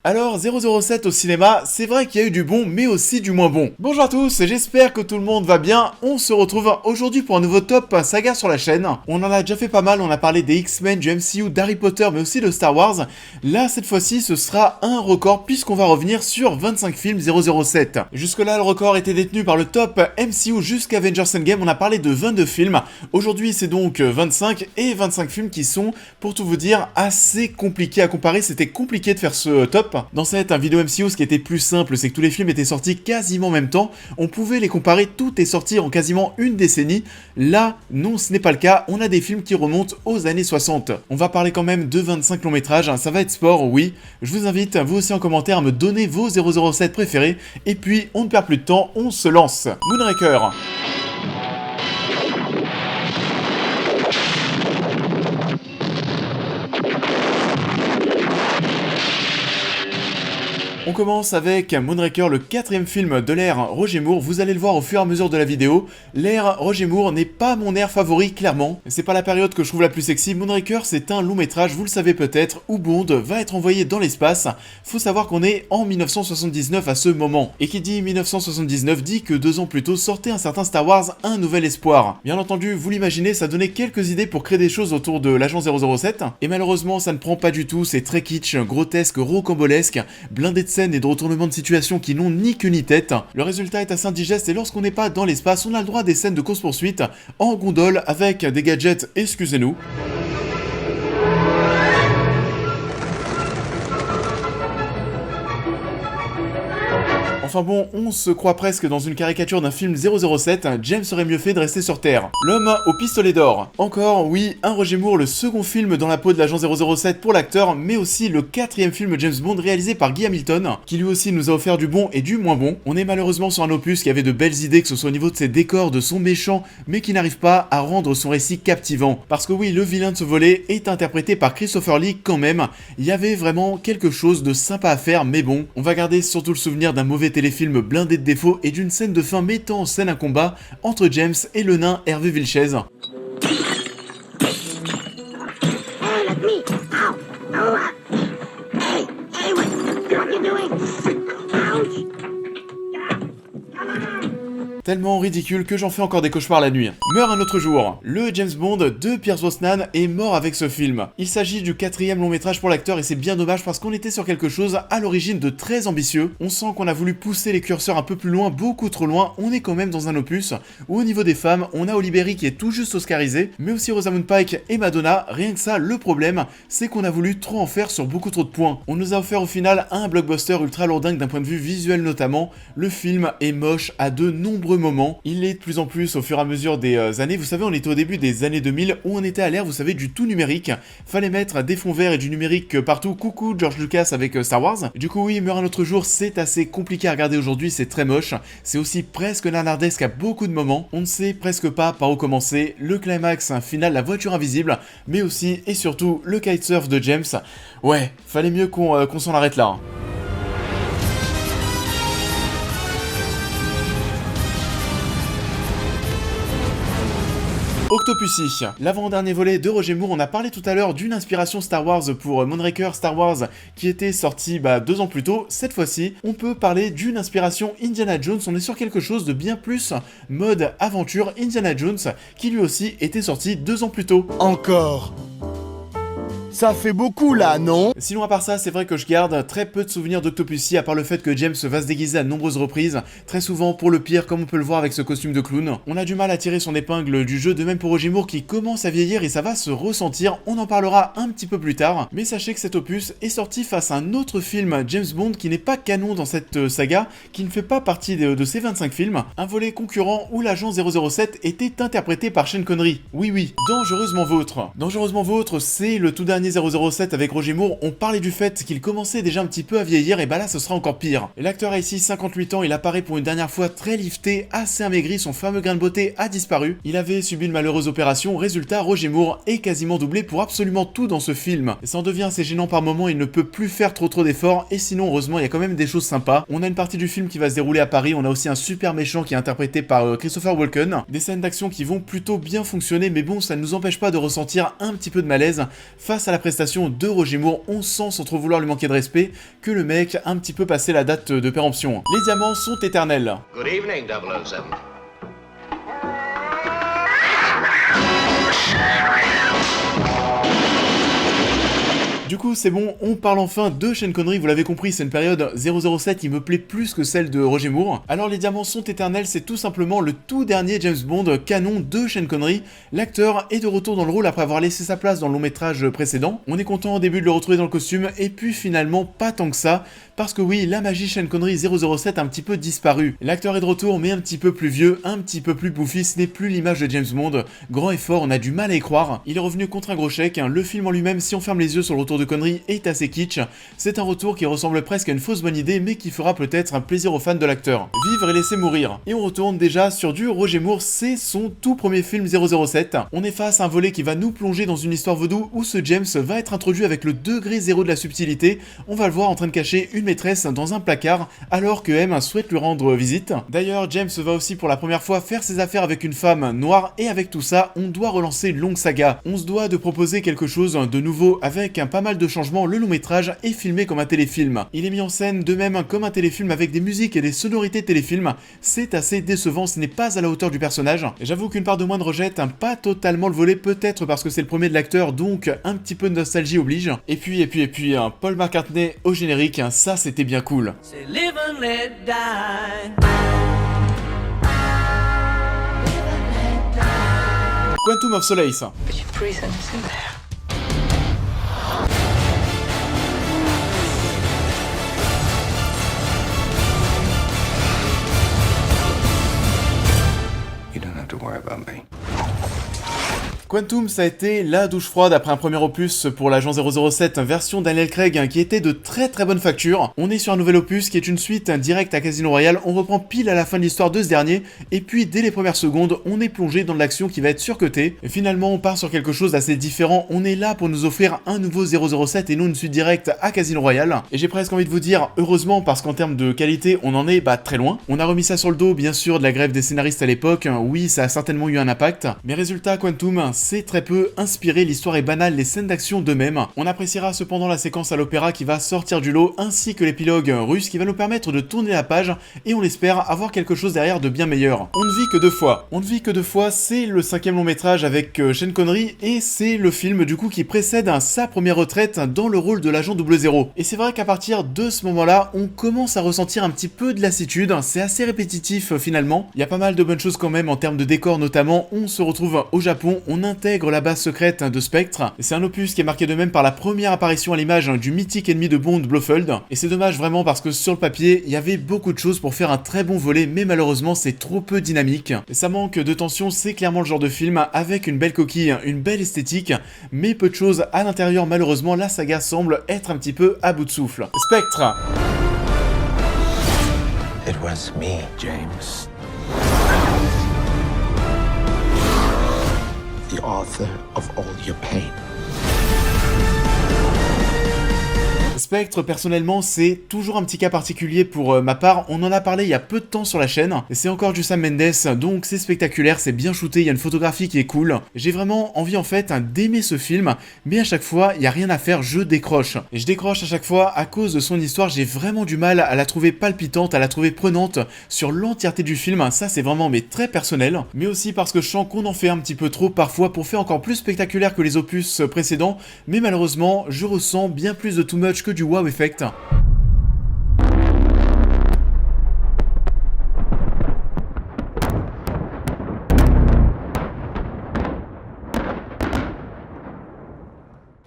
Alors 007 au cinéma, c'est vrai qu'il y a eu du bon mais aussi du moins bon. Bonjour à tous, j'espère que tout le monde va bien. On se retrouve aujourd'hui pour un nouveau top saga sur la chaîne. On en a déjà fait pas mal, on a parlé des X-Men, du MCU, d'Harry Potter mais aussi de Star Wars. Là cette fois-ci ce sera un record puisqu'on va revenir sur 25 films 007. Jusque là le record était détenu par le top MCU jusqu'à Avengers Endgame, on a parlé de 22 films. Aujourd'hui c'est donc 25 et 25 films qui sont, pour tout vous dire, assez compliqués à comparer. C'était compliqué de faire ce top. Dans cette vidéo MCU, ce qui était plus simple, c'est que tous les films étaient sortis quasiment en même temps. On pouvait les comparer, tout est sorti en quasiment une décennie. Là, non, ce n'est pas le cas. On a des films qui remontent aux années 60. On va parler quand même de 25 longs métrages. Ça va être sport, oui. Je vous invite, vous aussi en commentaire, à me donner vos 007 préférés. Et puis, on ne perd plus de temps, on se lance. Moonraker. On commence avec Moonraker, le quatrième film de l'ère Roger Moore. Vous allez le voir au fur et à mesure de la vidéo. L'ère Roger Moore n'est pas mon ère favori, clairement. C'est pas la période que je trouve la plus sexy. Moonraker, c'est un long métrage, vous le savez peut-être, où Bond va être envoyé dans l'espace. Faut savoir qu'on est en 1979 à ce moment. Et qui dit 1979 dit que 2 ans plus tôt sortait un certain Star Wars, Un Nouvel Espoir. Bien entendu, vous l'imaginez, ça donnait quelques idées pour créer des choses autour de l'agent 007. Et malheureusement, ça ne prend pas du tout. C'est très kitsch, grotesque, rocambolesque, blindé de et de retournements de situation qui n'ont ni queue ni tête. Le résultat est assez indigeste et lorsqu'on n'est pas dans l'espace, on a le droit à des scènes de course-poursuite en gondole avec des gadgets, excusez-nous. Enfin bon, on se croit presque dans une caricature d'un film 007, James aurait mieux fait de rester sur Terre. L'homme au pistolet d'or. Encore, oui, un Roger Moore, le second film dans la peau de l'agent 007 pour l'acteur, mais aussi le quatrième film James Bond réalisé par Guy Hamilton, qui lui aussi nous a offert du bon et du moins bon. On est malheureusement sur un opus qui avait de belles idées, que ce soit au niveau de ses décors, de son méchant, mais qui n'arrive pas à rendre son récit captivant. Parce que oui, le vilain de ce volet est interprété par Christopher Lee quand même. Il y avait vraiment quelque chose de sympa à faire, mais bon, on va garder surtout le souvenir d'un mauvais téléfilm blindé de défauts et d'une scène de fin mettant en scène un combat entre James et le nain Hervé Vilches. Tellement ridicule que j'en fais encore des cauchemars la nuit. Meurt un autre jour. Le James Bond de Pierce Brosnan est mort avec ce film. Il s'agit du quatrième long métrage pour l'acteur et c'est bien dommage parce qu'on était sur quelque chose à l'origine de très ambitieux. On sent qu'on a voulu pousser les curseurs un peu plus loin, beaucoup trop loin. On est quand même dans un opus où au niveau des femmes, on a Holly Berry qui est tout juste oscarisée, mais aussi Rosamund Pike et Madonna. Rien que ça, le problème, c'est qu'on a voulu trop en faire sur beaucoup trop de points. On nous a offert au final un blockbuster ultra lourdingue d'un point de vue visuel notamment. Le film est moche à de nombreux moments. Il l'est de plus en plus au fur et à mesure des années. Vous savez, on était au début des années 2000 où on était à l'ère, vous savez, du tout numérique. Fallait mettre des fonds verts et du numérique partout. Coucou George Lucas avec Star Wars. Du coup, oui, Meurt un autre jour, c'est assez compliqué à regarder aujourd'hui, c'est très moche. C'est aussi presque nanardesque à beaucoup de moments. On ne sait presque pas par où commencer. Le climax final, la voiture invisible, mais aussi et surtout le kitesurf de James. Ouais, fallait mieux qu'on s'en arrête là. Octopussy, l'avant-dernier volet de Roger Moore. On a parlé tout à l'heure d'une inspiration Star Wars pour Moonraker Star Wars qui était sorti 2 ans plus tôt. Cette fois-ci, on peut parler d'une inspiration Indiana Jones. On est sur quelque chose de bien plus mode aventure Indiana Jones qui lui aussi était sorti 2 ans plus tôt. Encore. Ça fait beaucoup là, non? Sinon à part ça, c'est vrai que je garde très peu de souvenirs d'Octopussy, à part le fait que James va se déguiser à de nombreuses reprises, très souvent pour le pire comme on peut le voir avec ce costume de clown. On a du mal à tirer son épingle du jeu, de même pour Roger Moore qui commence à vieillir et ça va se ressentir, on en parlera un petit peu plus tard, mais sachez que cet opus est sorti face à un autre film James Bond qui n'est pas canon dans cette saga, qui ne fait pas partie de ces 25 films, un volet concurrent où l'agent 007 était interprété par Sean Connery. Oui, Dangereusement Vôtre. Dangereusement Vôtre, c'est le tout dernier 007 avec Roger Moore. On parlait du fait qu'il commençait déjà un petit peu à vieillir et bah là ce sera encore pire. L'acteur a ici 58 ans, il apparaît pour une dernière fois très lifté, assez amaigri, son fameux grain de beauté a disparu. Il avait subi une malheureuse opération, résultat Roger Moore est quasiment doublé pour absolument tout dans ce film. Et ça en devient assez gênant par moments, il ne peut plus faire trop d'efforts et sinon heureusement il y a quand même des choses sympas. On a une partie du film qui va se dérouler à Paris, on a aussi un super méchant qui est interprété par Christopher Walken, des scènes d'action qui vont plutôt bien fonctionner mais bon ça ne nous empêche pas de ressentir un petit peu de malaise face grâce à la prestation de Roger Moore, on sent sans trop vouloir lui manquer de respect que le mec a un petit peu passé la date de péremption. Les diamants sont éternels. Good evening, 007. Du coup, c'est bon, on parle enfin de Sean Connery, vous l'avez compris, c'est une période 007 qui me plaît plus que celle de Roger Moore. Alors les diamants sont éternels, c'est tout simplement le tout dernier James Bond canon de Sean Connery. L'acteur est de retour dans le rôle après avoir laissé sa place dans le long métrage précédent. On est content au début de le retrouver dans le costume, et puis finalement pas tant que ça, parce que oui, la magie Sean Connery 007 a un petit peu disparu. L'acteur est de retour, mais un petit peu plus vieux, un petit peu plus bouffi, ce n'est plus l'image de James Bond. Grand et fort, on a du mal à y croire. Il est revenu contre un gros chèque, le film en lui-même, si on ferme les yeux sur le retour de Connery, est assez kitsch. C'est un retour qui ressemble presque à une fausse bonne idée, mais qui fera peut-être un plaisir aux fans de l'acteur. Vivre et laisser mourir. Et on retourne déjà sur du Roger Moore, c'est son tout premier film 007. On est face à un volet qui va nous plonger dans une histoire vaudou où ce James va être introduit avec le degré zéro de la subtilité. On va le voir en train de cacher une maîtresse dans un placard alors que M souhaite lui rendre visite. D'ailleurs, James va aussi pour la première fois faire ses affaires avec une femme noire, et avec tout ça, on doit relancer une longue saga. On se doit de proposer quelque chose de nouveau avec pas mal de changements. Le long métrage est filmé comme un téléfilm. Il est mis en scène de même comme un téléfilm avec des musiques et des sonorités de téléfilm. C'est assez décevant, ce n'est pas à la hauteur du personnage. J'avoue qu'une part de moi ne rejette pas totalement le volet, peut-être parce que c'est le premier de l'acteur, donc un petit peu de nostalgie oblige. Et puis, Paul McCartney au générique, ça c'était bien cool. Say live and let die. Quantum of Solace. But your prison isn't there. You don't have to worry about me. Quantum, ça a été la douche froide après un premier opus pour l'agent 007 version Daniel Craig qui était de très bonne facture. On est sur un nouvel opus qui est une suite directe à Casino Royale, on reprend pile à la fin de l'histoire de ce dernier, et puis dès les premières secondes, on est plongé dans l'action qui va être surcutée. Et finalement, on part sur quelque chose d'assez différent, on est là pour nous offrir un nouveau 007 et non une suite directe à Casino Royale. Et j'ai presque envie de vous dire, heureusement, parce qu'en termes de qualité, on en est très loin. On a remis ça sur le dos, bien sûr, de la grève des scénaristes à l'époque, oui, ça a certainement eu un impact, mais résultat, Quantum, c'est très peu inspiré, l'histoire est banale, les scènes d'action d'eux-mêmes. On appréciera cependant la séquence à l'opéra qui va sortir du lot, ainsi que l'épilogue russe qui va nous permettre de tourner la page, et on l'espère avoir quelque chose derrière de bien meilleur. On ne vit que deux fois. On ne vit que deux fois, c'est le 5e long métrage avec Sean Connery, et c'est le film du coup qui précède sa première retraite dans le rôle de l'agent 00. Et c'est vrai qu'à partir de ce moment-là, on commence à ressentir un petit peu de lassitude, c'est assez répétitif finalement. Il y a pas mal de bonnes choses quand même en termes de décor notamment, on se retrouve au Japon, on intègre la base secrète de Spectre. C'est un opus qui est marqué de même par la première apparition à l'image du mythique ennemi de Bond, Blofeld. Et c'est dommage vraiment parce que sur le papier, il y avait beaucoup de choses pour faire un très bon volet, mais malheureusement c'est trop peu dynamique. Et ça manque de tension, c'est clairement le genre de film avec une belle coquille, une belle esthétique, mais peu de choses à l'intérieur. Malheureusement, la saga semble être un petit peu à bout de souffle. Spectre. It was me, James. The author of all your pain. Spectre, personnellement, c'est toujours un petit cas particulier pour ma part. On en a parlé il y a peu de temps sur la chaîne. C'est encore du Sam Mendes, donc c'est spectaculaire, c'est bien shooté, il y a une photographie qui est cool. J'ai vraiment envie en fait d'aimer ce film, mais à chaque fois, il n'y a rien à faire, je décroche. Et je décroche à chaque fois à cause de son histoire, j'ai vraiment du mal à la trouver palpitante, à la trouver prenante sur l'entièreté du film. Ça, c'est vraiment très personnel, mais aussi parce que je sens qu'on en fait un petit peu trop parfois pour faire encore plus spectaculaire que les opus précédents, mais malheureusement, je ressens bien plus de too much que du wow effect.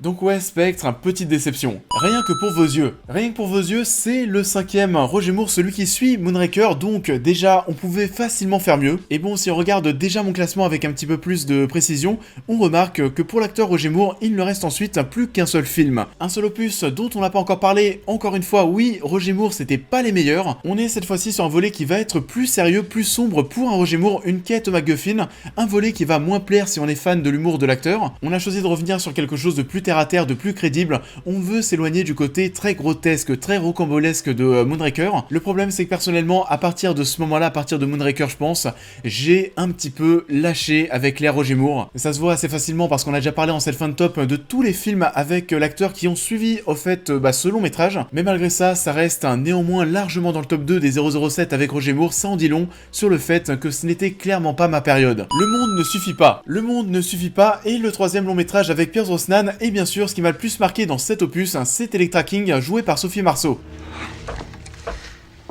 Donc ouais, Spectre, petite déception. Rien que pour vos yeux. Rien que pour vos yeux, c'est le 5e Roger Moore, celui qui suit Moonraker, donc déjà, on pouvait facilement faire mieux. Et bon, si on regarde déjà mon classement avec un petit peu plus de précision, on remarque que pour l'acteur Roger Moore, il ne reste ensuite plus qu'un seul film. Un seul opus dont on n'a pas encore parlé, encore une fois, oui, Roger Moore, c'était pas les meilleurs. On est cette fois-ci sur un volet qui va être plus sérieux, plus sombre pour un Roger Moore, une quête MacGuffin, un volet qui va moins plaire si on est fan de l'humour de l'acteur. On a choisi de revenir sur quelque chose de plus terre à terre, de plus crédible. On veut s'éloigner du côté très grotesque, très rocambolesque de Moonraker. Le problème c'est que personnellement, à partir de ce moment-là, à partir de Moonraker je pense, j'ai un petit peu lâché avec l'ère Roger Moore. Ça se voit assez facilement parce qu'on a déjà parlé en self and top de tous les films avec l'acteur qui ont suivi au fait ce long métrage. Mais malgré ça, ça reste néanmoins largement dans le top 2 des 007 avec Roger Moore. Ça en dit long sur le fait que ce n'était clairement pas ma période. Le monde ne suffit pas. Le monde ne suffit pas et le troisième long métrage avec Pierce Brosnan et bien sûr ce qui m'a le plus marqué dans cet opus, c'est Elektra King joué par Sophie Marceau.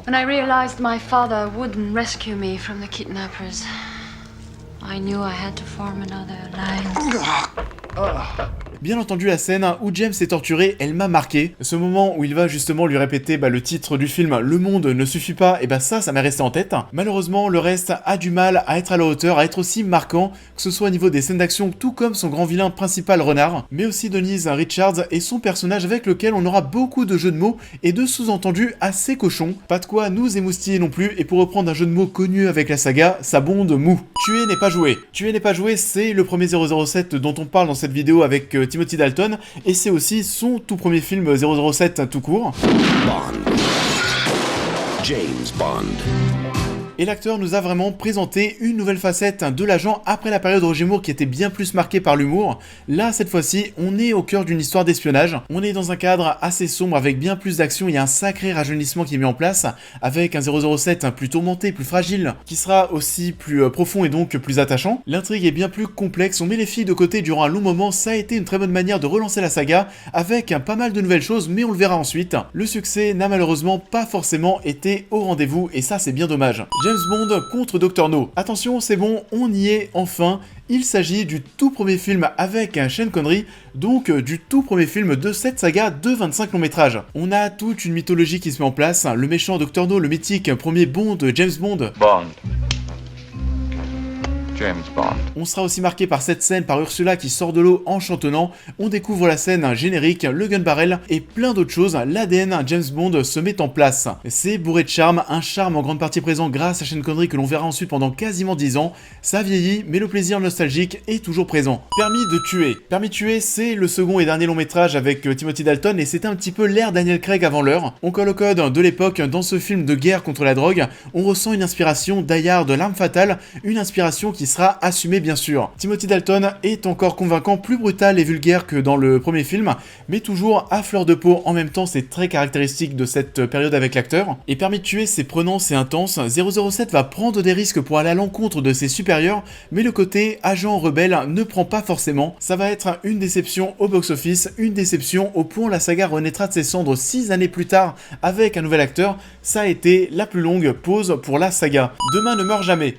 When I realized my father wouldn't rescue me from the kidnappers, I knew I had to form another alliance. Bien entendu, la scène où James est torturé, elle m'a marqué. Ce moment où il va justement lui répéter le titre du film, Le monde ne suffit pas, et ça m'est resté en tête. Malheureusement, le reste a du mal à être à la hauteur, à être aussi marquant, que ce soit au niveau des scènes d'action, tout comme son grand vilain principal Renard, mais aussi Denise Richards et son personnage avec lequel on aura beaucoup de jeux de mots et de sous-entendus assez cochons. Pas de quoi nous émoustiller non plus, et pour reprendre un jeu de mots connu avec la saga, ça bonde mou. Tuer n'est pas joué. Tuer n'est pas joué, c'est le premier 007 dont on parle dans cette vidéo avec Timothy Dalton, et c'est aussi son tout premier film 007 tout court. Bond. James Bond. Et l'acteur nous a vraiment présenté une nouvelle facette de l'agent après la période Roger Moore qui était bien plus marquée par l'humour. Là, cette fois-ci, on est au cœur d'une histoire d'espionnage. On est dans un cadre assez sombre avec bien plus d'action. Il y a un sacré rajeunissement qui est mis en place avec un 007 plus tourmenté, plus fragile, qui sera aussi plus profond et donc plus attachant. L'intrigue est bien plus complexe. On met les filles de côté durant un long moment. Ça a été une très bonne manière de relancer la saga avec pas mal de nouvelles choses, mais on le verra ensuite. Le succès n'a malheureusement pas forcément été au rendez-vous et ça, c'est bien dommage. James Bond contre Dr No. Attention, c'est bon, on y est enfin. Il s'agit du tout premier film avec Sean Connery, donc du tout premier film de cette saga de 25 longs métrages. On a toute une mythologie qui se met en place, le méchant Dr No, le mythique premier Bond, James Bond. James Bond. On sera aussi marqué par cette scène par Ursula qui sort de l'eau en chantonnant. On découvre la scène générique, le gun barrel et plein d'autres choses. L'ADN James Bond se met en place. C'est bourré de charme, un charme en grande partie présent grâce à Sean Connery que l'on verra ensuite pendant quasiment 10 ans. Ça vieillit, mais le plaisir nostalgique est toujours présent. Permis de tuer. Permis de tuer, c'est le second et dernier long métrage avec Timothy Dalton et c'était un petit peu l'ère Daniel Craig avant l'heure. On colle au code de l'époque dans ce film de guerre contre la drogue. On ressent une inspiration Die Hard, L'Arme Fatale, une inspiration qui sera assumée bien sûr. Timothy Dalton est encore convaincant, plus brutal et vulgaire que dans le premier film, mais toujours à fleur de peau. En même temps, c'est très caractéristique de cette période avec l'acteur. Et Permis de tuer, c'est prenant, c'est intense. 007 va prendre des risques pour aller à l'encontre de ses supérieurs, mais le côté agent rebelle ne prend pas forcément. Ça va être une déception au box-office, une déception au point où la saga renaîtra de ses cendres 6 années plus tard avec un nouvel acteur. Ça a été la plus longue pause pour la saga. Demain ne meurt jamais.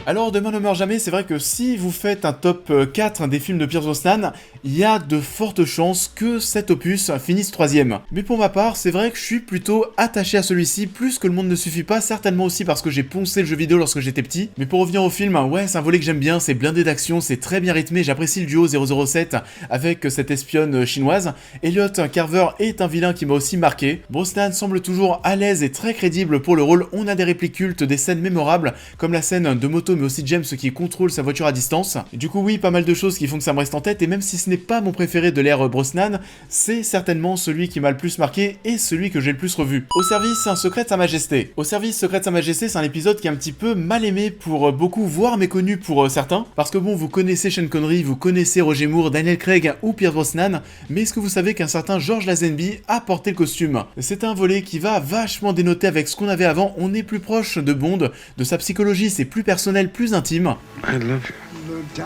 Alors, Demain ne meurt jamais, c'est vrai que si vous faites un top 4 des films de Pierce Brosnan, il y a de fortes chances que cet opus finisse 3ème. Mais pour ma part, c'est vrai que je suis plutôt attaché à celui-ci, plus que Le monde ne suffit pas, certainement aussi parce que j'ai poncé le jeu vidéo lorsque j'étais petit. Mais pour revenir au film, ouais, c'est un volet que j'aime bien, c'est blindé d'action, c'est très bien rythmé, j'apprécie le duo 007 avec cette espionne chinoise. Elliot Carver est un vilain qui m'a aussi marqué. Brosnan semble toujours à l'aise et très crédible pour le rôle, on a des répliques cultes, des scènes mémorables, comme la scène de moto mais aussi James qui contrôle sa voiture à distance. Et du coup oui, pas mal de choses qui font que ça me reste en tête, et même si ce n'est pas mon préféré de l'ère Brosnan, c'est certainement celui qui m'a le plus marqué et celui que j'ai le plus revu. Au service secret de Sa Majesté. Au service secret de Sa Majesté, c'est un épisode qui est un petit peu mal aimé pour beaucoup, voire méconnu pour certains, parce que bon, vous connaissez Sean Connery, vous connaissez Roger Moore, Daniel Craig ou Pierce Brosnan, mais est-ce que vous savez qu'un certain George Lazenby a porté le costume? C'est un volet qui va vachement dénoter avec ce qu'on avait avant, on est plus proche de Bond, de sa psychologie, c'est plus personnel, plus intime. I love you.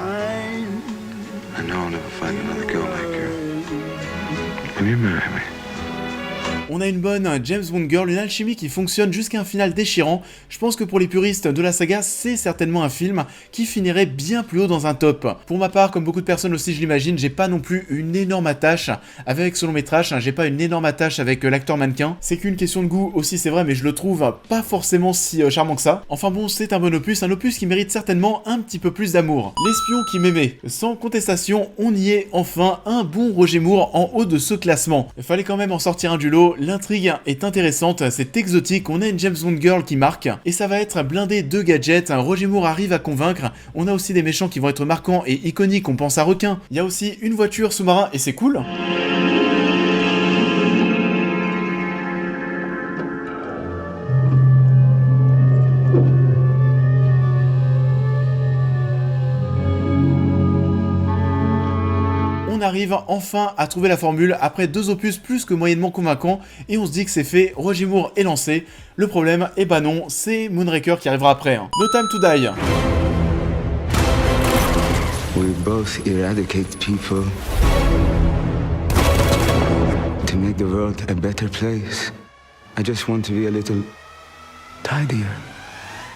I know I'll never find another girl like you. Will you marry me? On a une bonne James Bond girl, une alchimie qui fonctionne jusqu'à un final déchirant. Je pense que pour les puristes de la saga, c'est certainement un film qui finirait bien plus haut dans un top. Pour ma part, comme beaucoup de personnes aussi je l'imagine, j'ai pas non plus une énorme attache avec ce long métrage, j'ai pas une énorme attache avec l'acteur mannequin. C'est qu'une question de goût aussi, c'est vrai, mais je le trouve pas forcément si charmant que ça. Enfin bon, c'est un bon opus, un opus qui mérite certainement un petit peu plus d'amour. L'espion qui m'aimait. Sans contestation, on y est enfin, un bon Roger Moore en haut de ce classement. Il fallait quand même en sortir un du lot. l'intrigue est intéressante, c'est exotique, on a une James Bond girl qui marque, et ça va être blindé de gadgets, Roger Moore arrive à convaincre, on a aussi des méchants qui vont être marquants et iconiques, on pense à Requin, il y a aussi une voiture sous-marin et c'est cool. Arrive enfin à trouver la formule après 2 opus plus que moyennement convaincants et on se dit que c'est fait, Roger Moore est lancé. Le problème, eh ben non, c'est Moonraker qui arrivera après. No Time to Die. We both eradicate people to make the world a better place. I just want to be a little tidier.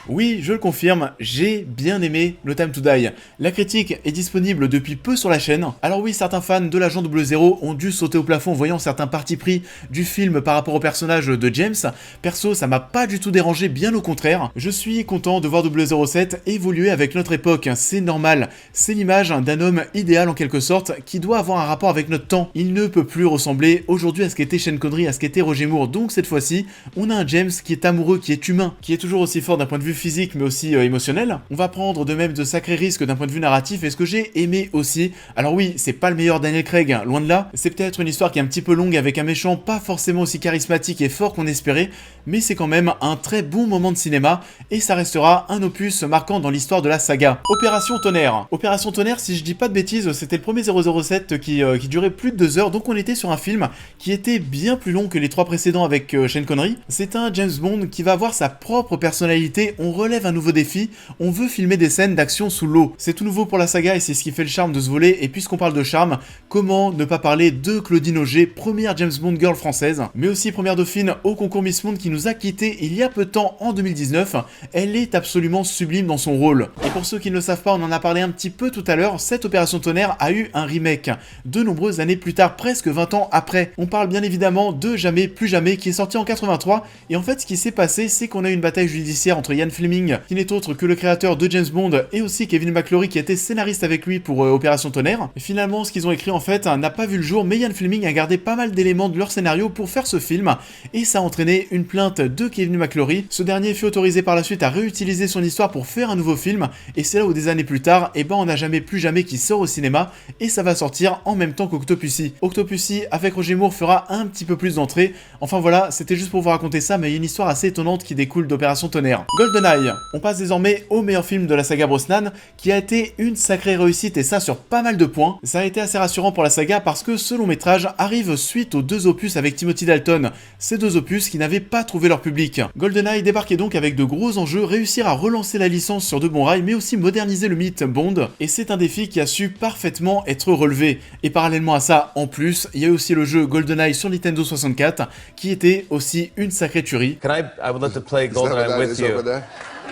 Oui, je le confirme, j'ai bien aimé No Time to Die. La critique est disponible depuis peu sur la chaîne. Alors oui, certains fans de l'agent 00 ont dû sauter au plafond en voyant certains partis pris du film par rapport au personnage de James. Perso, ça m'a pas du tout dérangé, bien au contraire. Je suis content de voir 007 évoluer avec notre époque, c'est normal. C'est l'image d'un homme idéal en quelque sorte, qui doit avoir un rapport avec notre temps. Il ne peut plus ressembler aujourd'hui à ce qu'était Sean Connery, à ce qu'était Roger Moore. Donc cette fois-ci, on a un James qui est amoureux, qui est humain, qui est toujours aussi fort d'un point de vue physique mais aussi émotionnel. On va prendre de même de sacrés risques d'un point de vue narratif et ce que j'ai aimé aussi. Alors oui, c'est pas le meilleur Daniel Craig, hein, loin de là. C'est peut-être une histoire qui est un petit peu longue avec un méchant pas forcément aussi charismatique et fort qu'on espérait, mais c'est quand même un très bon moment de cinéma et ça restera un opus marquant dans l'histoire de la saga. Opération Tonnerre. Opération Tonnerre, si je dis pas de bêtises, c'était le premier 007 qui durait plus de 2 heures, donc on était sur un film qui était bien plus long que les 3 précédents avec Sean Connery. C'est un James Bond qui va avoir sa propre personnalité, on relève un nouveau défi, on veut filmer des scènes d'action sous l'eau. C'est tout nouveau pour la saga et c'est ce qui fait le charme de ce volet, et puisqu'on parle de charme, comment ne pas parler de Claudine Auger, première James Bond girl française, mais aussi première dauphine au concours Miss Monde qui nous a quittés il y a peu de temps en 2019, elle est absolument sublime dans son rôle. Et pour ceux qui ne le savent pas, on en a parlé un petit peu tout à l'heure, cette Opération Tonnerre a eu un remake, de nombreuses années plus tard, presque 20 ans après. On parle bien évidemment de Jamais Plus Jamais qui est sorti en 83, et en fait ce qui s'est passé c'est qu'on a eu une bataille judiciaire entre Ian Fleming, qui n'est autre que le créateur de James Bond, et aussi Kevin McClory qui était scénariste avec lui pour Opération Tonnerre. Et finalement, ce qu'ils ont écrit en fait n'a pas vu le jour, mais Ian Fleming a gardé pas mal d'éléments de leur scénario pour faire ce film, et ça a entraîné une plainte de Kevin McClory. Ce dernier fut autorisé par la suite à réutiliser son histoire pour faire un nouveau film, et c'est là où des années plus tard, eh ben on n'a Jamais Plus Jamais qui sort au cinéma, et ça va sortir en même temps qu'Octopussy. Octopussy avec Roger Moore fera un petit peu plus d'entrée. Enfin voilà, c'était juste pour vous raconter ça, mais il y a une histoire assez étonnante qui découle d'Opération Tonnerre. GoldenEye. On passe désormais au meilleur film de la saga Brosnan, qui a été une sacrée réussite et ça sur pas mal de points. Ça a été assez rassurant pour la saga parce que ce long métrage arrive suite aux 2 opus avec Timothy Dalton, ces 2 opus qui n'avaient pas trouvé leur public. GoldenEye débarquait donc avec de gros enjeux, réussir à relancer la licence sur de bons rails mais aussi moderniser le mythe Bond, et c'est un défi qui a su parfaitement être relevé. Et parallèlement à ça, en plus, il y a aussi le jeu GoldenEye sur Nintendo 64 qui était aussi une sacrée tuerie. I would love to play GoldenEye with you.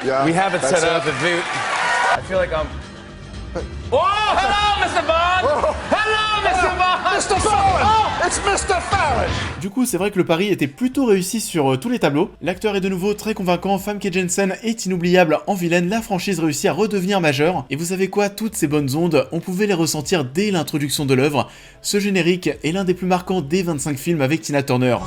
Yeah, we have it set up. I feel like I'm. Oh, hello, Mr. Bond! Hello, Mr. Bond! Mr. Farron! Oh, it's Mr. Farron! Du coup, c'est vrai que le pari était plutôt réussi sur tous les tableaux. L'acteur est de nouveau très convaincant, Famke Janssen est inoubliable en vilaine, la franchise réussit à redevenir majeure. Et vous savez quoi, toutes ces bonnes ondes, on pouvait les ressentir dès l'introduction de l'œuvre. Ce générique est l'un des plus marquants des 25 films avec Tina Turner.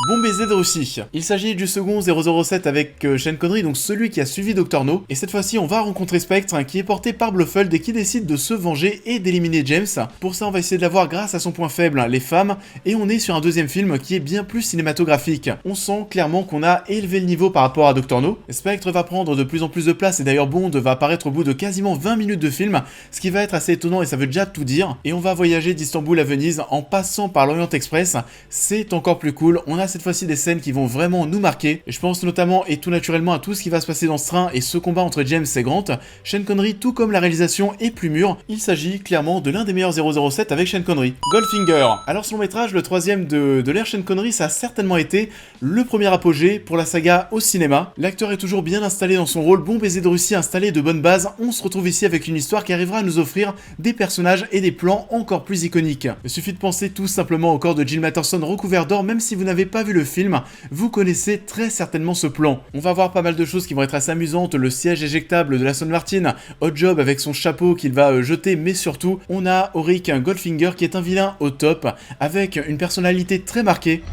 Bon baiser de Russie. Il s'agit du second 007 avec Sean Connery, donc celui qui a suivi Dr No. Et cette fois-ci, on va rencontrer Spectre, qui est porté par Blofeld et qui décide de se venger et d'éliminer James. Pour ça, on va essayer de l'avoir grâce à son point faible, les femmes. Et on est sur un deuxième film qui est bien plus cinématographique. On sent clairement qu'on a élevé le niveau par rapport à Dr No. Spectre va prendre de plus en plus de place et d'ailleurs Bond va apparaître au bout de quasiment 20 minutes de film, ce qui va être assez étonnant et ça veut déjà tout dire. Et on va voyager d'Istanbul à Venise en passant par l'Orient Express. C'est encore plus cool. On a cette fois-ci des scènes qui vont vraiment nous marquer. Je pense notamment et tout naturellement à tout ce qui va se passer dans ce train et ce combat entre James et Grant. Sean Connery, tout comme la réalisation, est plus mûr. Il s'agit clairement de l'un des meilleurs 007 avec Sean Connery. Goldfinger. Alors ce long métrage, le troisième de l'ère Sean Connery, ça a certainement été le premier apogée pour la saga au cinéma. L'acteur est toujours bien installé dans son rôle, bon baiser de Russie installé de bonnes bases. On se retrouve ici avec une histoire qui arrivera à nous offrir des personnages et des plans encore plus iconiques. Il suffit de penser tout simplement au corps de Jill Matterson recouvert d'or, même si vous n'avez pas vu le film, film, vous connaissez très certainement ce plan. On va voir pas mal de choses qui vont être assez amusantes, le siège éjectable de l'Aston Martin, Hot Job avec son chapeau qu'il va jeter, mais surtout, on a Auric Goldfinger qui est un vilain au top, avec une personnalité très marquée.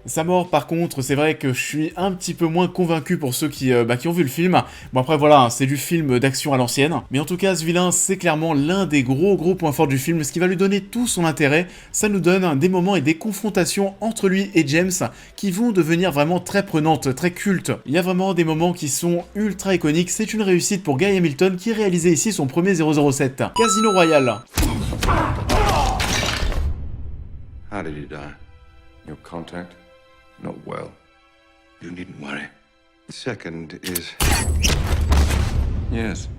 Sa mort, par contre, c'est vrai que je suis un petit peu moins convaincu pour ceux qui ont vu le film. Bon après voilà, hein, c'est du film d'action à l'ancienne. Mais en tout cas, ce vilain, c'est clairement l'un des gros points forts du film, ce qui va lui donner tout son intérêt. Ça nous donne des moments et des confrontations entre lui et James qui vont devenir vraiment très prenantes, très cultes. Il y a vraiment des moments qui sont ultra iconiques. C'est une réussite pour Guy Hamilton qui réalisait ici son premier 007. Casino Royale. How did he die? Your contact? Not well. You needn't worry. The second is... Yes.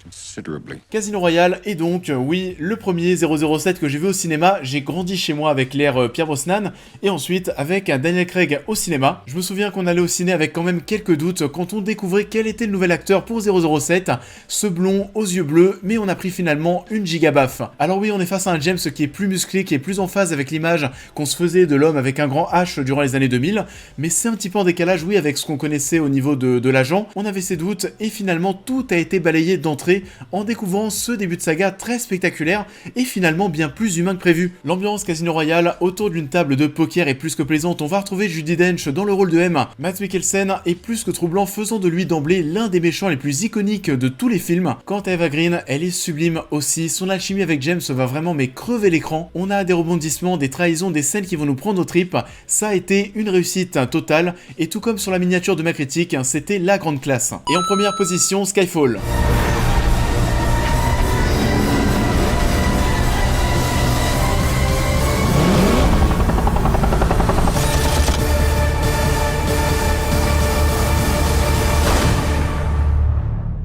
Considerably. Casino Royale est donc, oui, le premier 007 que j'ai vu au cinéma. J'ai grandi chez moi avec l'ère Pierce Brosnan et ensuite avec Daniel Craig au cinéma. Je me souviens qu'on allait au ciné avec quand même quelques doutes quand on découvrait quel était le nouvel acteur pour 007, ce blond aux yeux bleus, mais on a pris finalement une gigabaffe. Alors oui, on est face à un James qui est plus musclé, qui est plus en phase avec l'image qu'on se faisait de l'homme avec un grand H durant les années 2000, mais c'est un petit peu en décalage, oui, avec ce qu'on connaissait au niveau de l'agent. On avait ses doutes et finalement tout a été balayé d'entrée en découvrant ce début de saga très spectaculaire et finalement bien plus humain que prévu. L'ambiance Casino Royale autour d'une table de poker est plus que plaisante. On va retrouver Judi Dench dans le rôle de M. Mads Mikkelsen est plus que troublant, faisant de lui d'emblée l'un des méchants les plus iconiques de tous les films. Quant à Eva Green, elle est sublime aussi. Son alchimie avec James va vraiment crever l'écran. On a des rebondissements, des trahisons, des scènes qui vont nous prendre aux tripes. Ça a été une réussite totale et tout comme sur la miniature de ma critique, c'était la grande classe. Et en première position, Skyfall.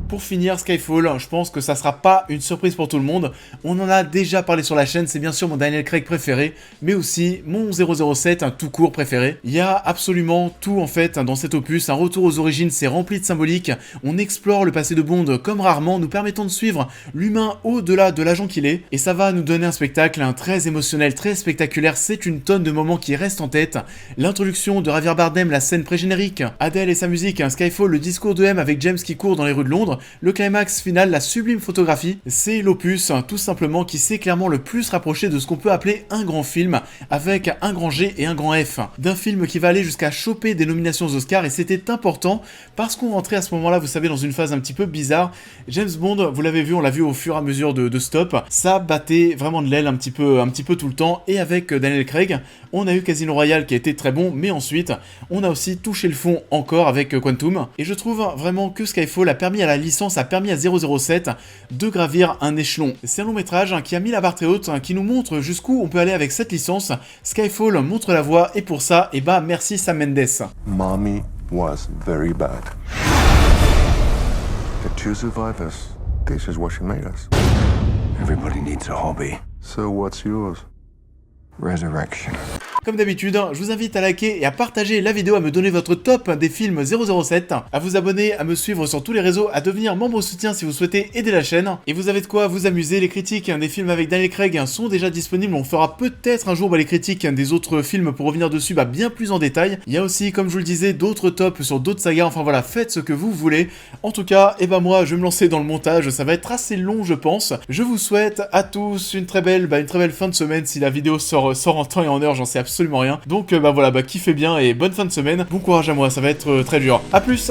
Pour finir, Skyfall, je pense que ça sera pas une surprise pour tout le monde. On en a déjà parlé sur la chaîne, c'est bien sûr mon Daniel Craig préféré, mais aussi mon 007, un tout court préféré. Il y a absolument tout en fait dans cet opus, un retour aux origines, c'est rempli de symbolique. On explore le passé de Bond comme rarement, nous permettant de suivre l'humain au-delà de l'agent qu'il est, et ça va nous donner un spectacle très émotionnel, très spectaculaire. C'est une tonne de moments qui restent en tête. L'introduction de Javier Bardem, la scène pré-générique, Adele et sa musique, Skyfall, le discours de M avec James qui court dans les rues de Londres, le climax final, la sublime photographie, c'est l'opus tout simplement qui s'est clairement le plus rapproché de ce qu'on peut appeler un grand film, avec un grand G et un grand F, d'un film qui va aller jusqu'à choper des nominations aux Oscars, et c'était important parce qu'on rentrait à ce moment-là, vous savez, dans une phase un petit peu bizarre. James Bond, vous l'avez vu, on l'a vu au fur et à mesure de Stop, ça battait vraiment de l'aile un petit peu tout le temps, et avec Daniel Craig, on a eu Casino Royale qui a été très bon, mais ensuite, on a aussi touché le fond encore avec Quantum, et je trouve vraiment que Skyfall a permis à la licence, a permis à 007 de gravir un échelon. C'est un long métrage qui a mis la barre très haute, qui nous montre jusqu'où on peut aller avec cette licence. Skyfall montre la voie, et pour ça, merci Sam Mendes. Mommy was very bad. To survive us, this is what she made us. Everybody needs a hobby. So what's yours? Resurrection. Comme d'habitude, je vous invite à liker et à partager la vidéo, à me donner votre top des films 007, à vous abonner, à me suivre sur tous les réseaux, à devenir membre soutien si vous souhaitez aider la chaîne. Et vous avez de quoi vous amuser, les critiques des films avec Daniel Craig sont déjà disponibles, on fera peut-être un jour les critiques des autres films pour revenir dessus bien plus en détail. Il y a aussi, comme je vous le disais, d'autres tops sur d'autres sagas, enfin voilà, faites ce que vous voulez. En tout cas, moi je vais me lancer dans le montage, ça va être assez long je pense. Je vous souhaite à tous une très belle fin de semaine, si la vidéo sort en temps et en heure, j'en sais absolument rien. Donc kiffez bien et bonne fin de semaine. Bon courage à moi, ça va être très dur. A plus.